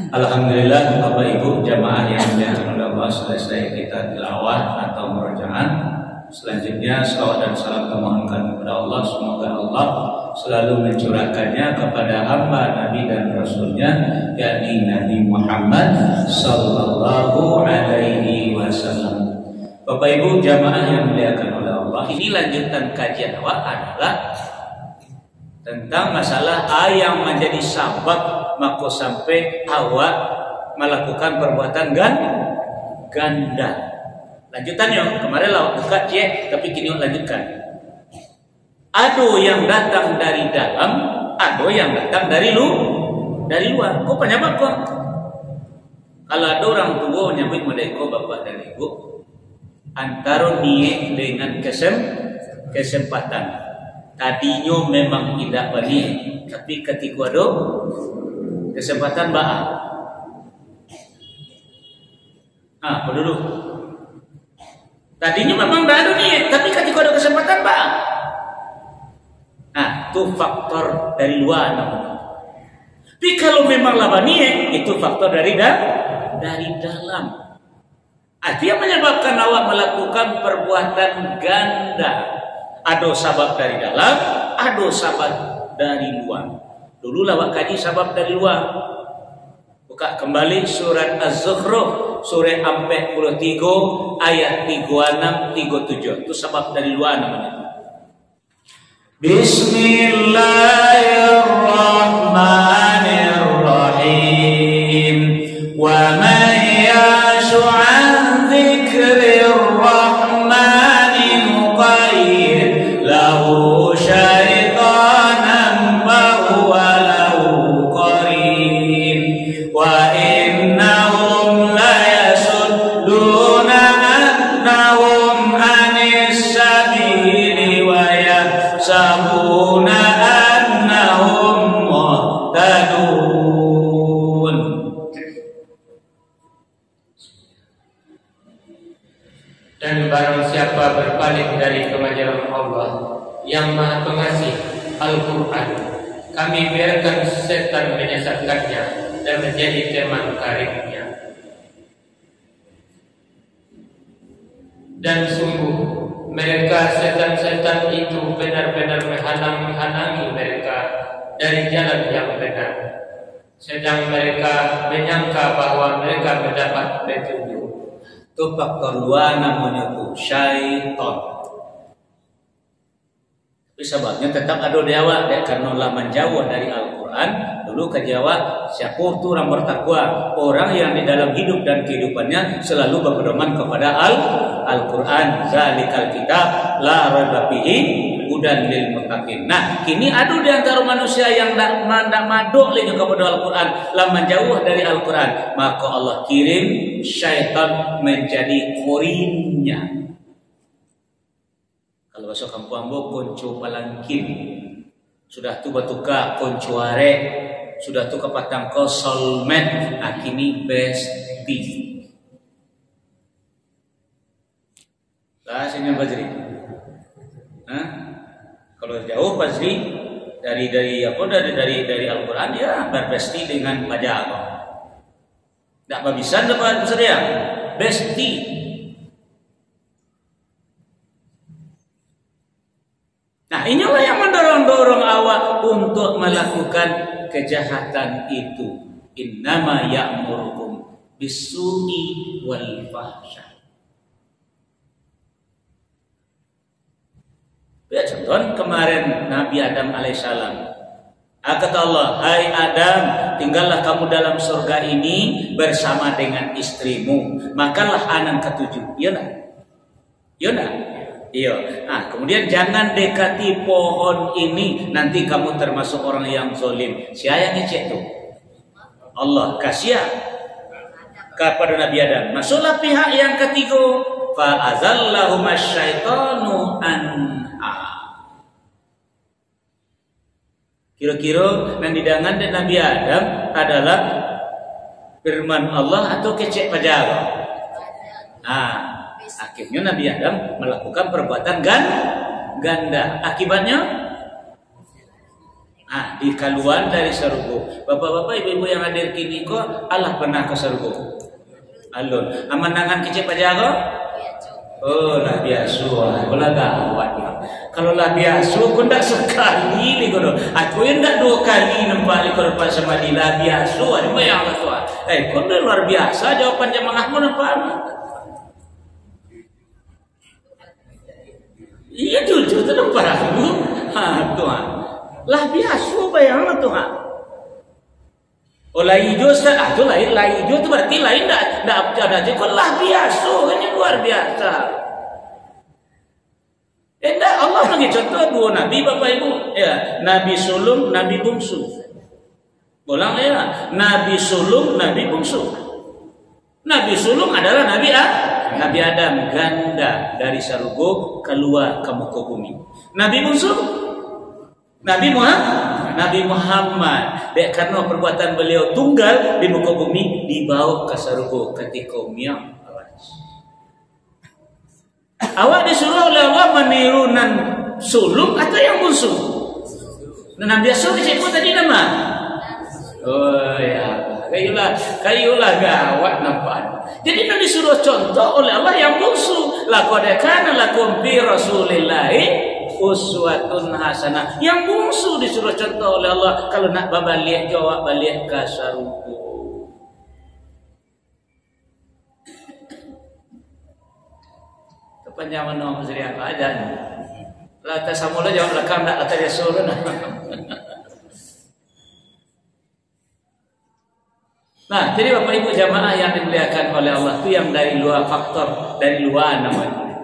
Alhamdulillah, Bapak Ibu jamaah yang dimuliakan oleh Allah, selesai kita tilawah atau murojaah. Selanjutnya salawat dan salam memohonkan kepada Allah, semoga Allah selalu mencurahkannya kepada hamba Nabi dan Rasulnya, yakni Nabi Muhammad Sallallahu Alaihi Wasallam. Bapak Ibu jamaah yang dimuliakan oleh Allah, ini lanjutan kajian awal adalah tentang masalah yang menjadi sabab maka sampai awak melakukan perbuatan ganda. Lanjutannya kemarin lawak buka tapi kini lanjutkan. Ado yang datang dari dalam, ado yang datang dari luar. Kok penyebab kok? Kalau ada orang tua nyambut mereka bapak dan ibu, antara niat dengan kesempatan. Tadinya memang tidak berniat, tapi ketika ada kesempatan apa dulu? Tadinya memang tidak ada niat, tapi ketika ada kesempatan itu faktor dari luar namanya. Tapi kalau memang laba niat, itu faktor dari dalam. Artinya menyebabkan awak melakukan perbuatan ganda. Ada sabab dari dalam, ada sabab dari luar. Dulu lawak kaji sabab dari luar. Buka kembali surat Az-Zukhruf surah 43 ayat 36-37. Itu sabab dari luar namanya. Bismillahirrahmanirrahim. Wa man yashu an dzikrir rahmani nuqayyid lahu syaitanan fahuwa lahu qarin wa innahum la yasudduna annahum anis sabili wa yahsabuna annahum muhtadun. Dan barang siapa berpaling dari kewajaran Allah yang Maha Pengasih Al-Quran, kami biarkan setan menyesatkannya dan menjadi teman karibnya. Dan sungguh mereka setan-setan itu benar-benar menghalangi mereka dari jalan yang benar, sedang mereka menyangka bahwa mereka mendapat petunjuk. Itu faktor luar namanya tuh syaitan. Tapi sebabnya tetap ada di awak karena lah menjauh dari Al-Quran. Dulu ke Jawa, siapa tuh orang bertakwa? Orang yang di dalam hidup dan kehidupannya selalu berpedoman kepada Al-Quran. Zalikal kitab la raiba fihi hudan lil muttaqin. Nah, kini ada di antara manusia yang tidak maduk lagi kepada Al-Quran, lah menjauh dari Al-Quran, maka Allah kirim syaitan menjadi korinnya. Kalau bahasa kampung ambo konco palangkin, sudah tu batuka konco are, sudah tu kepatang ko soulmate, akini besti. Lah sini Fazri. Kalau jauh pasti dari Al-Quran ya berbesti dengan wajah Allah. Tak bisa dapat besar besti. Nah, inilah yang mendorong-dorong awak untuk melakukan kejahatan itu. Innama ya'murukum bisu'i wal fahsya. Ya contoh kemarin Nabi Adam alaihissalam, kata Allah, hai Adam, tinggallah kamu dalam surga ini bersama dengan istrimu, makanlah anak ketujuh. Iya nak? Iya nak? Iya. Nah, kemudian jangan dekati pohon ini, nanti kamu termasuk orang yang zalim. Siapa yang ngecek tuh? Allah kasih kepada Nabi Adam. Masuklah pihak yang ketiga, fa azallahuma syaitanu anha. Kira-kira yang didangan dan Nabi Adam adalah firman Allah atau kecek pajaro. Akhirnya Nabi Adam melakukan perbuatan ganda. Akibatnya Di kaluan dari surga. Bapak-bapak, ibu-ibu yang hadir kini kok Allah pernah ke surga. Alun. Amanangan kecil aja kok? Oh, lah biasa. Kalau gawat ya. Kalau lah biasa, aku ndak sekali ni kono. Aku ndak 2 kali nampak di korban sama di lah biasa. Ada yang Allah tuan. Kau luar biasa jawapan jemaahmu nampak. Iya jujur tu nampak aku. Tuan. Lah biasa bayang Tuhan. Oh lah hijau Ustaz, tu lain lah hijau tu berarti lain dah ada je. Kau lah biasa kan luar biasa. Enggak, Allah bagi contoh 2 nabi Bapak Ibu. Ya, Nabi sulung, Nabi bungsu. Ulang ya, Nabi sulung, Nabi bungsu. Nabi sulung adalah Nabi Adam, ganda dari surga keluar ke muka bumi. Nabi bungsu Nabi Muhammad. Dek karena perbuatan beliau tunggal di muka bumi dibawa ke surga ketika Mi'raj. Awak disuruh oleh Allah meniru nan sulung atau yang bungsu? Nan biasa disebut tadi nama. Oh ya, kayulah gawat nampak. Jadi nan disuruh contoh oleh Allah yang bungsu. Laqad kana lakum fi Rasulillahi uswatun hasanah. Yang bungsu disuruh contoh oleh Allah. Kalau nak balik jawab balik ke surga. Kepanjangan nama Sri apa aja. Lah tasamula jawab lekam tak kata dia suruh. Nah, jadi Bapak Ibu jamaah yang dimuliakan oleh Allah itu yang dari luar faktor, dari luar namanya.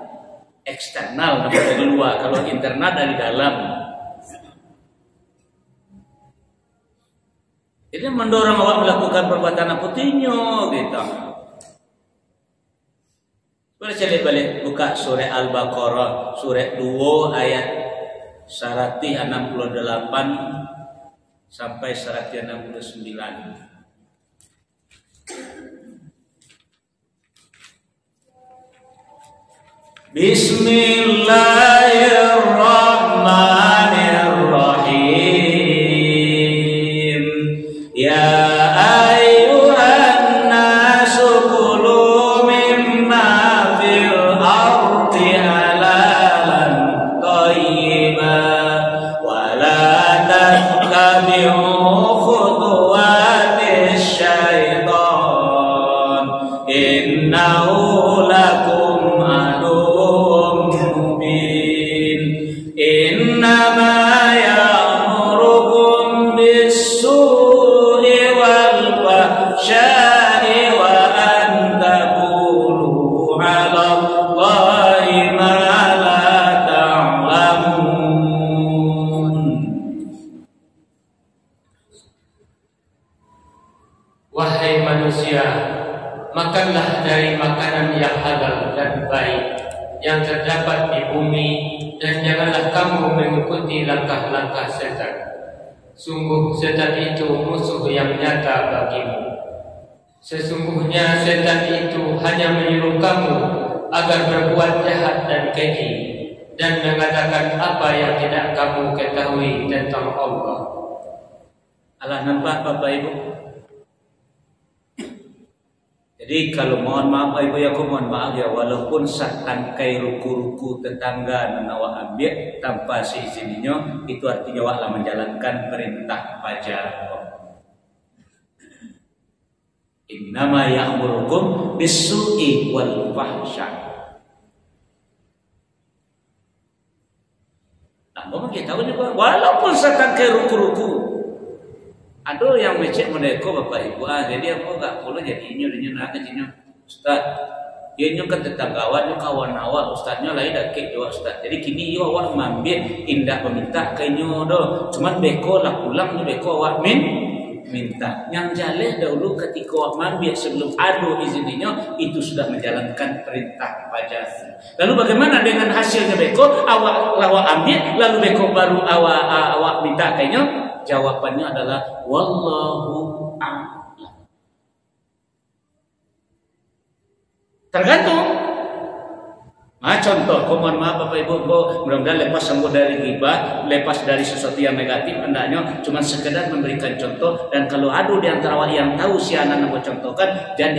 Eksternal namanya dari luar, kalau internal dari dalam. Ini mendorong awak melakukan perbuatan aputinya gitu. Boleh cari balik buka surah Al-Baqarah surah 2 ayat 168 sampai 169. Bismillahirrahmanirrahim. Ya ayyuhan nasu kulu mimma fil ardi halalan thayyiban wa la tattabi'u khutuwatis syaitan innahu lakum aduwwun mubin. Innama ya'murukum bis-su'i wal fahsya'i wa an taqulu 'ala Allahi ma la ta'lamun. Wahai manusia, makanlah dari makanan yang halal dan baik yang terdapat di bumi, dan janganlah kamu mengikuti langkah-langkah setan. Sungguh setan itu musuh yang nyata bagimu. Sesungguhnya setan itu hanya menyuruh kamu agar berbuat jahat dan keji, dan mengatakan apa yang tidak kamu ketahui tentang Allah. Allah nampak Bapak Ibu. Jadi kalau mohon maaf Ibu ya, aku mohon maaf ya, walaupun satangkai ruku-ruku tetangga menawa ambil tanpa seizininya, itu artinya waklah menjalankan perintah pajak. Innama ya'murukum bis-su'i wal fahsya. Nah, mau kita tahu juga walaupun satangkai ruku-ruku. Ada yang becek meneko Bapak Ibu, jadi aku gak perlu jadi inyo nak kecinya Ustaz. Dia nyo kan tetanggawan nyo kawan awak, ustaznya lain dak kek jawab Ustaz. Jadi kini yo awak mambit indah meminta ke nyo do. Cuman beko lah pulang nyo beko awak minta. Yang jaleh dahulu ketika awak mambit sebelum adu izinnya itu sudah menjalankan perintah pajak. Lalu bagaimana dengan hasilnya beko? Awak ambil lalu beko baru awak minta ke nyo? Jawabannya adalah wallahu a'lam. Tergantung. Contoh, mohon maaf Bapak Ibu, mudah-mudahan lepas sembuh dari ghibah, lepas dari sesuatu yang negatif, hendaknya cuma sekedar memberikan contoh. Dan kalau ada di antara awak yang tahu si anak nak contohkan, jangan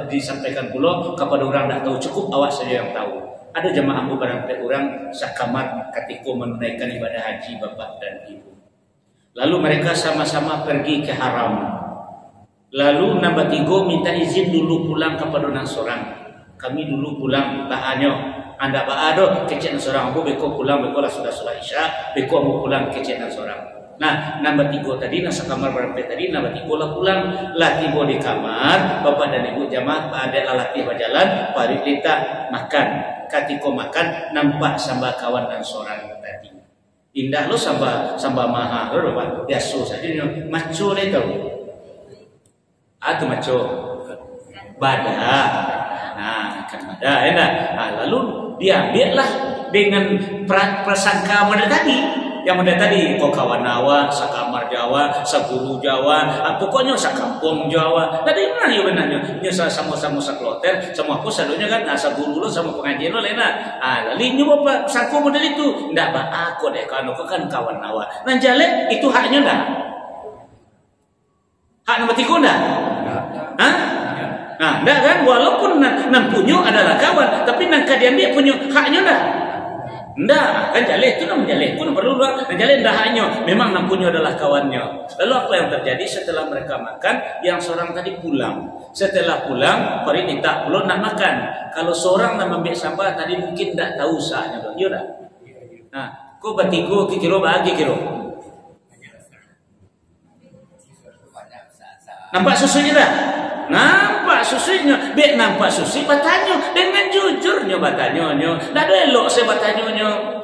disampaikan pula kepada orang tak tahu, cukup awak saja yang tahu. Ada jemaah barang orang sakamar ketika menunaikan ibadah haji bapak dan ibu. Lalu mereka sama-sama pergi ke haram. Lalu nombor 3 minta izin dulu pulang kepada orang seorang. Kami dulu pulang tahanyo. Anda ada kecil seorang abu beko pulang beko lah sudah isya beko abu pulang kecil seorang. Nah nombor 3 tadi nasa kamar berapa tadi nombor 3 lah pulang lah tiba di kamar bapak dan ibu jamaah ada lalaki berjalan parit kita makan katiko makan nampak sambal kawan dan seorang tadi indah lo sambal mahal lo bapak biasa saja maco itu atau maco badak. Nah, kan ada, enak. Nah, lalu dia biarlah dengan prasangka model tadi, yang model tadi, kau kawan Jawa, sakamar Jawa, saguru Jawa, pokoknya sakampung Jawa. Tadi mana ya benarnya? Nya sama-sama sakloter, sama aku sadonya kan, saguru lo sama pengajian lo lena. Lalu nyoba sangko model itu, ndak ba aku deh kan kawan Jawa. Nah jale itu haknya ndak? Hak nomor 3 ndak? Hah? Nah, enggak kan, walaupun nan punya adalah kawan, tapi nan kadian dia punya haknya dah. Enggak, kan jaleh itu namanya jaleh pun perlu lah. Jaleh dah haknya, memang nan punya adalah kawannya. Lalu apa yang terjadi setelah mereka makan? Yang seorang tadi pulang. Setelah pulang, pari minta belum nak makan. Kalau seorang nak ambil sampah tadi mungkin tak tahu sahnya, iya dah. Nah, kau bertiga kilo bagi kilo. Nampak susunya dah? Nampak susunya, bek nampak susu batanya dengan jujurnya batanya, dah ada elok saya batanya,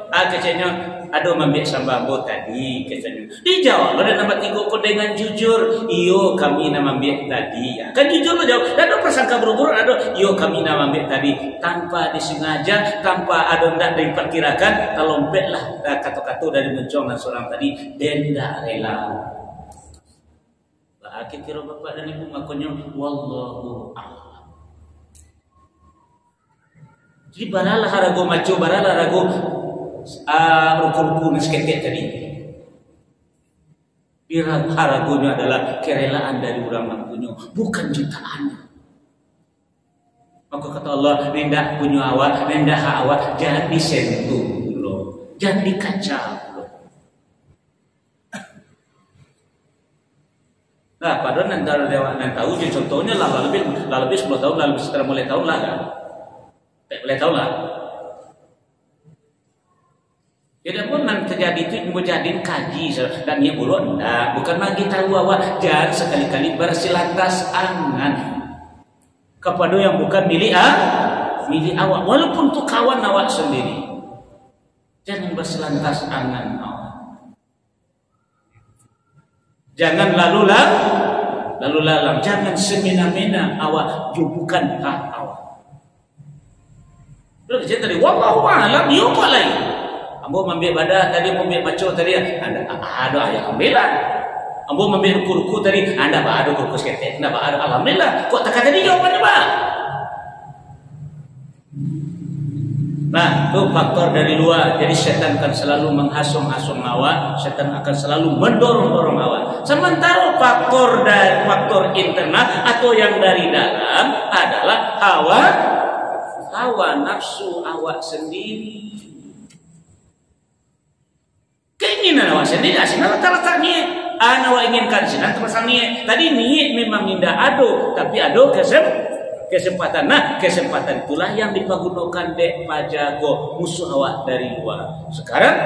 kecenya, ada membek sambambo tadi kecenya. Dijawab lo dan nombor 3 kau dengan jujur, iyo kami nama membek tadi, ya. Kan jujur lo jawab, dah ada prasangka buru-buru, ada iyo kami nama membek tadi, tanpa disengaja, tanpa ada ndak diperkirakan, kalau lompetlah kata-kata dari mencong dan seorang tadi, denda rela. Kira bapak dan ibu ngakunya wallahu a'lam. Jadi baralah harago maco, baralah harago rukun-rukun seketek tadi. Haragonya adalah kerelaan dari orang mampunya, bukan jutaan. Maka kata Allah, nendak punya awak, nendak hak awak, jangan disentuh dulu, jangan dikacau. Nah, padahal antara dewa dan tahu jadi contohnya lah lebih 10 tahun lalu setelah mulai tahun lah kan, mulai tahun lah. Jadi pun nanti terjadi itu mau jadiin kaji dan ia bulu enggak, bukan lagi tahu awak jangan sekali-kali bersilantas angan kepada yang bukan milik awak, walaupun tuh kawan awak sendiri, jangan bersilantas angan awak. Jangan lalu lalang, jangan semena-mena awak bukan hak awak. Terus saya tadi wallahu a'lam, yo kok lain. Ambo ambil badah tadi, ambil maco tadi, ada ayat ambilan. Ambo ambil ruku tadi, anda ada ruku seketek, anda ada alhamdulillah. Kok tak tadi jawabannya, Pak? Nah, itu faktor dari luar. Jadi setan akan selalu menghasung-hasung awak, setan akan selalu mendorong-dorong awak. Sementara faktor internal atau yang dari dalam adalah hawa nafsu awak sendiri. Keinginan awak sendiri, asalnya letak niat. Awak inginkan sinan terpasang niat. Tadi niat memang indah ado, tapi ado kesempatan. Nah, kesempatan itulah yang dipergunakan dek pajago musuh awak dari luar. Sekarang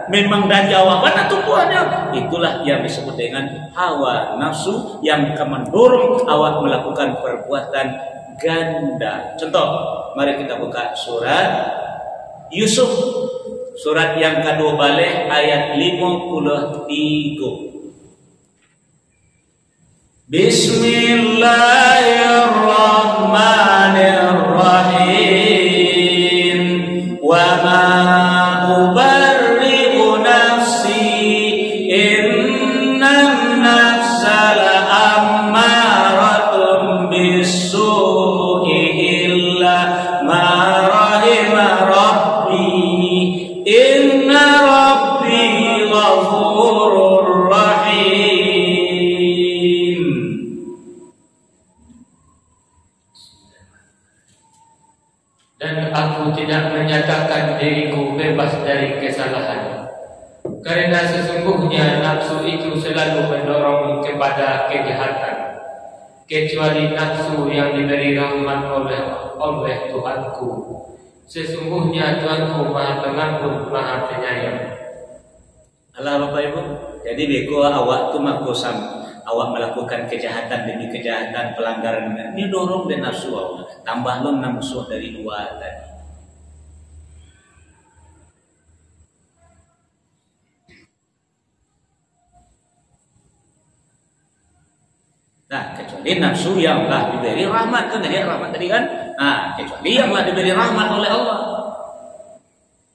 memang dari awak mana tumbuhannya? Itulah yang disebut dengan hawa nafsu yang akan mendorong awak melakukan perbuatan ganda. Contoh, mari kita buka surat Yusuf, surat yang kedua balik ayat 53. Bismillahirrahmanirrahim. Wa ma ubarri'u nafsi innan nafsa la'ammaratun bis-su'i illa ma rahima kepada kejahatan, kecuali nafsu yang diberi rahmat oleh Tuhanku. Sesungguhnya Tuhanku Maha Pengampun, Maha Penyayang. Allah Bapak Ibu, jadi beko awak tu makosam, awak melakukan kejahatan demi kejahatan, pelanggaran ini dorong dan nafsu awak, tambah lo nafsu dari luar tadi. Nah, kecuali nafsu yang telah diberi rahmat, kan tadi rahmat tadi kan? Nah, kecuali yang telah diberi rahmat oleh Allah.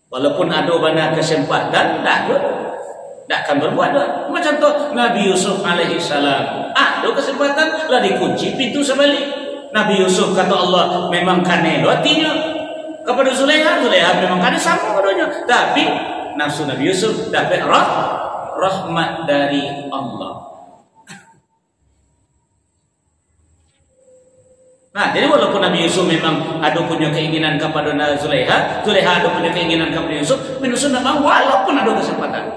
Walaupun ada bana kesempatan, tak akan berbuat doa. Macam tu Nabi Yusuf alaihi salam, ada kesempatan lah dikunci pintu sebalik. Nabi Yusuf kata Allah, memang kanelo hatinya kepada Zulaiha memang kane sama padanya. Tapi nafsu Nabi Yusuf dapat rahmat dari Allah. Nah, jadi walaupun Nabi Yusuf memang ada punya keinginan kepada Zulaiha ada punya keinginan kepada Yusuf tidak mau walaupun ada kesempatan.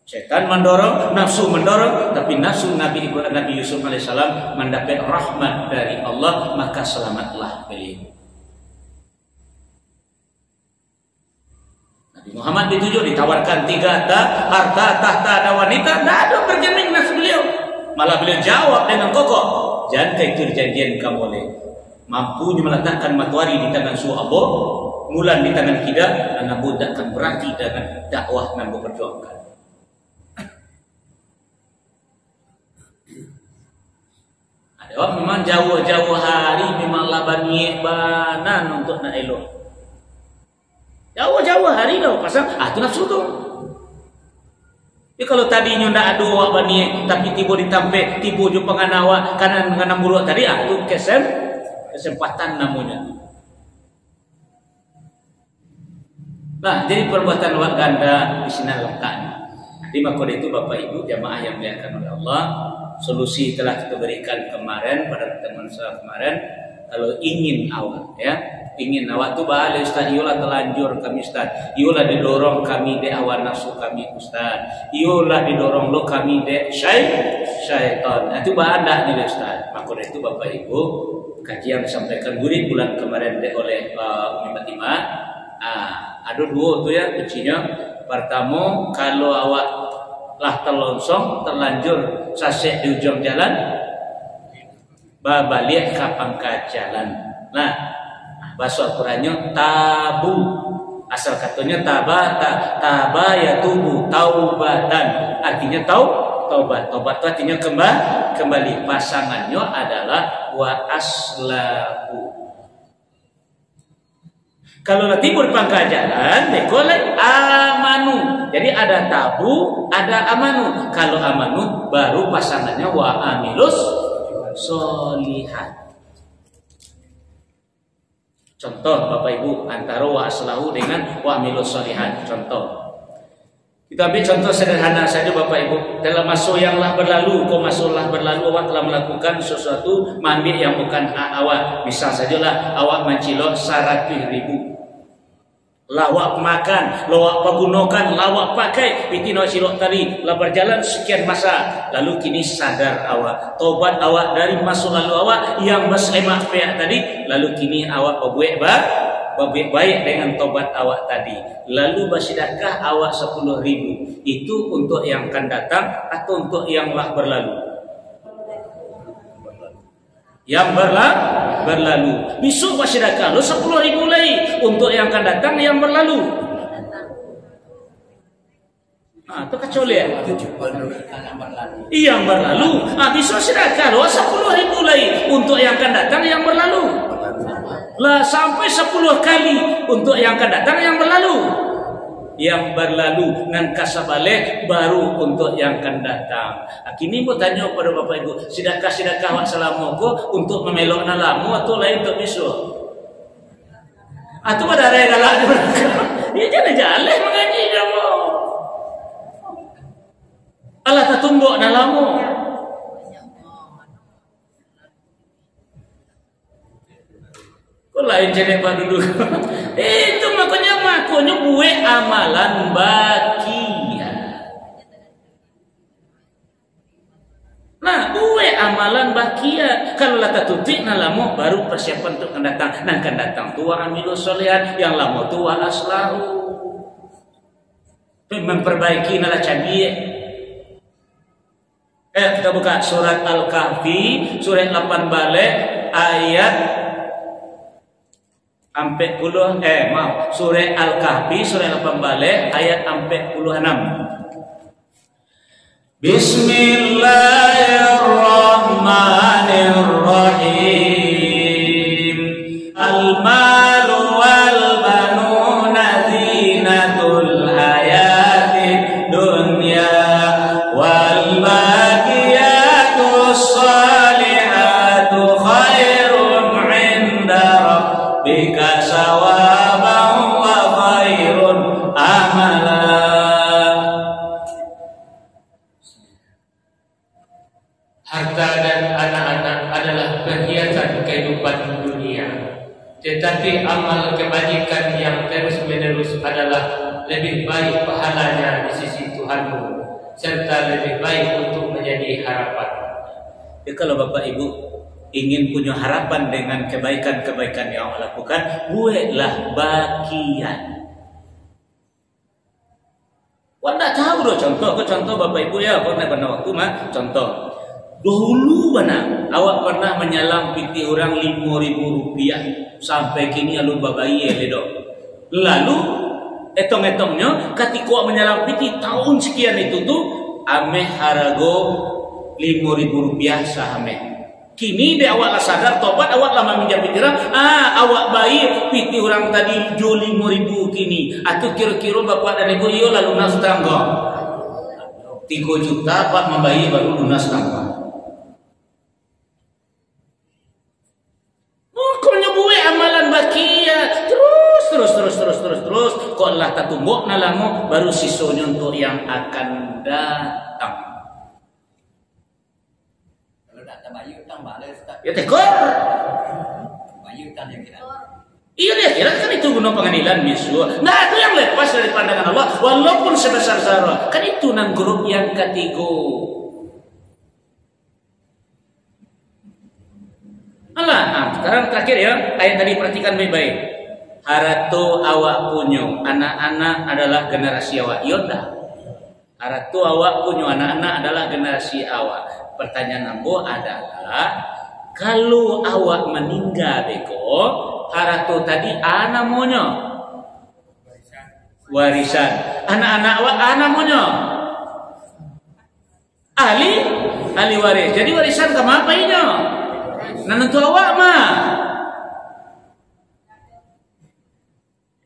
Setan mendorong, nafsu mendorong, tapi nafsu Nabi Yusuf alaihissalam mendapat rahmat dari Allah, maka selamatlah beliau. Nabi Muhammad dituju, ditawarkan 3 harta, tahta, dan wanita, tidak ada bergeming nafsu beliau. Malah beliau jawab dengan kokoh, jangan itu janjian kamu oleh mampunya meletakkan matahari di tangan suabo, bulan di tangan kita, dan nabu akan berarti dengan dakwah nabu perjuangkan. Ada orang memang jauh-jauh hari memang labani banan untuk nak elok. Jauh-jauh hari dah pasang, itu nafsu tu. Jadi kalau tadinya ndak ada awak bani tapi tiba ditampe, tiba je penganawa kanan dengan buruk tadi, itu kesempatan namanya. Nah, jadi perbuatan awak ganda di sini lekat. Jadi maka itu Bapak Ibu jamaah yang dimuliakan oleh Allah, solusi telah kita berikan kemarin pada pertemuan saya kemarin. Kalau ingin awak ingin awak tu balik Ustaz, iyalah telanjur kami Ustaz, iyalah didorong kami de awan nafsu kami Ustaz, iyalah didorong lo kami de syaitan. Itu bahandak ni Ustaz. Maka itu Bapak Ibu, kajian disampaikan murid bulan kemarin oleh Umi Fatimah. Ada 2 tu ya kuncinya. Pertama, kalau awak lah terlongsong, terlanjur sasek di ujung jalan, balik ke pangkat jalan. Nah, bahasa Al-Qurannya tabu, asal katanya taba ya tubu, taubatan, artinya taubat itu artinya kembali. Pasangannya adalah wa aslahu. Kalau timbul pangkat jalan, dekolek amanu. Jadi ada tabu, ada amanu. Kalau amanu baru pasangannya wa amilus solihat. Contoh Bapak Ibu antara wa aslahu dengan wa amilus solihat. Contoh. Kita ambil contoh sederhana saja Bapak Ibu. Dalam masa yang lah berlalu, awak telah melakukan sesuatu mandi yang bukan hak awak. Misal sajalah awak mencilok 100.000. Lawak makan, lawak pergunakan, lawak pakai, pitino cilok tadi, lah berjalan sekian masa, lalu kini sadar awak, tobat awak dari masa lalu awak yang bersemak pihak tadi, lalu kini awak berbuat baik dengan tobat awak tadi, lalu bersedekah awak 10.000, itu untuk yang akan datang atau untuk yang telah berlalu? Yang berlalu. Besok bersedekah lo 10.000 lagi untuk yang akan datang yang berlalu. Itu kecuali yang berlalu. Besok sedekah lo 10.000 lagi untuk yang akan datang yang berlalu. Lah sampai 10 kali untuk yang akan datang yang berlalu. Yang berlalu nan kasabale baru untuk yang akan datang. Kini mau tanya pada Bapak Ibu, sedekah wak selama ko untuk memelok nalamu atau lain untuk besok? Atau pada raya galak di belakang. Dia jalan mengaji kamu. Allah tertumbuk nalamu. Kok lain jadi Pak dulu? Itu makanya buat amalan bakia. amalan bakia. Kalau lata tutik na lamo baru persiapan untuk akan datang. Nang akan datang tua amilu solihan, yang lamo tua aslahu. Memperbaiki nala cabiye. Kita buka surat Al-Kahfi, surat 8 balik ayat sampai surat Al-Kahfi surat 8 balik ayat sampai 46. Bismillahirrahmanirrahim. Al-malu wal banuna zinatul hayatid dunya wal baqiyatus salihatu khairun 'inda rabbika sawaban wa khairun amala. Harta dan anak-anak adalah perhiasan kehidupan dunia, tetapi amal kebajikan yang terus-menerus adalah lebih baik pahalanya di sisi Tuhanmu, serta lebih baik untuk menjadi harapan. Ya, kalau Bapak Ibu ingin punya harapan dengan kebaikan-kebaikan yang Allah lakukan, buatlah bagian. Wah, tak tahu doh contoh Bapak Ibu ya, pernah waktu mah contoh. Dahulu mana awak pernah menyalam piti orang 5.000 rupiah sampai kini alun babai ledo. Lalu etong-etongnya ketika menyalam piti tahun sekian itu tuh ameh harago 5.000 rupiah sahame. Kini de awak lah sadar tobat awak lama minjam piti orang. Awak bayi piti orang tadi jual 5.000 kini. Atau kira-kira bapak dan ibu yo lalu lunas tangga 3 juta pak membayi baru lunas tangga. Amalan bakia terus kok Allah tak tumbuk nalamu baru sisanya untuk yang akan datang. Kalau datang bayi utang balik ya tekor bayi utang yang kira. Iya dia kira kan itu guna pengadilan misu. Nah itu yang lepas dari pandangan Allah walaupun sebesar zarah. Kan itu nang grup yang ketiga. Sekarang terakhir ya, ayat tadi perhatikan baik-baik. Haratu awak punya anak-anak adalah generasi awak. Yota. Haratu awak punya anak-anak adalah generasi awak. Pertanyaan ambo adalah kalau awak meninggal beko, haratu tadi anak monya warisan. Anak-anak awak anak monya ahli waris. Jadi warisan kamu apa ini? Nanti awak mah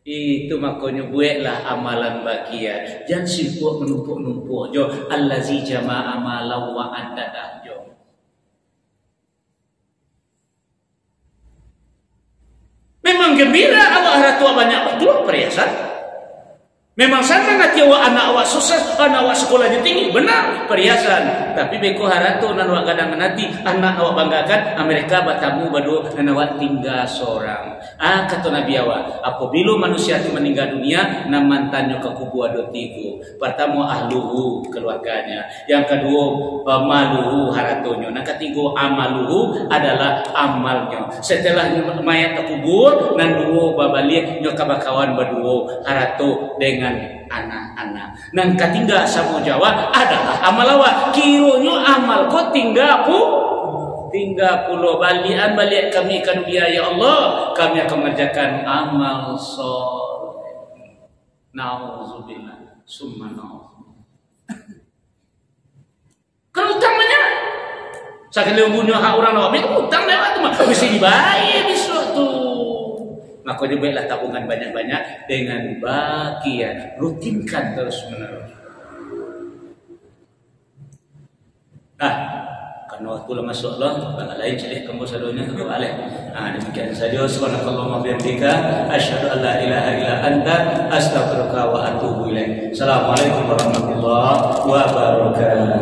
itu makanya buatlah amalan bakia. Jangan sibuk menumpuk-numpuk jo. Allazi jama'a amalan wa addadah jo. Memang gembira awak harta banyak betul perhiasan. Memang sama nanti awak anak awak sukses, anak awak sekolahnya tinggi, benar perhiasan. Tapi beko haratu nan awak kadang nanti anak awak banggakan Amerika batamu badu dan awak tinggal seorang. Kata Nabi awak, apabila manusia itu meninggal dunia, namantannya ke kubu ada 3. Pertama ahluhu keluarganya, yang kedua maluhu haratonya, yang ketiga amaluhu adalah amalnya. Setelah mayat terkubur, nan 2 babalik nyokabakawan berdua harato dengan anak-anak. Nang katinggal sama Jawa adalah amal awak. Kironyo amal kau tinggal pulau balian balik kami ke dunia ya Allah. Kami akan mengerjakan amal soleh. Nauzubillah. Summa nauzubillah. Kalau utamanya sakali punya hak orang awak utang lewat tu mah mesti dibayar besok tu. Maka dibuatlah tabungan banyak-banyak dengan bagian, rutinkan terus-menerus. Karena waktu lama masuk Allah, bangga lain celik kamu sadonya ke balik. Demikian saja. Subhanakallahumma wa bihamdika, asyhadu an la ilaha illa anta, astaghfiruka wa atubu ilaik. Assalamualaikum warahmatullahi wabarakatuh.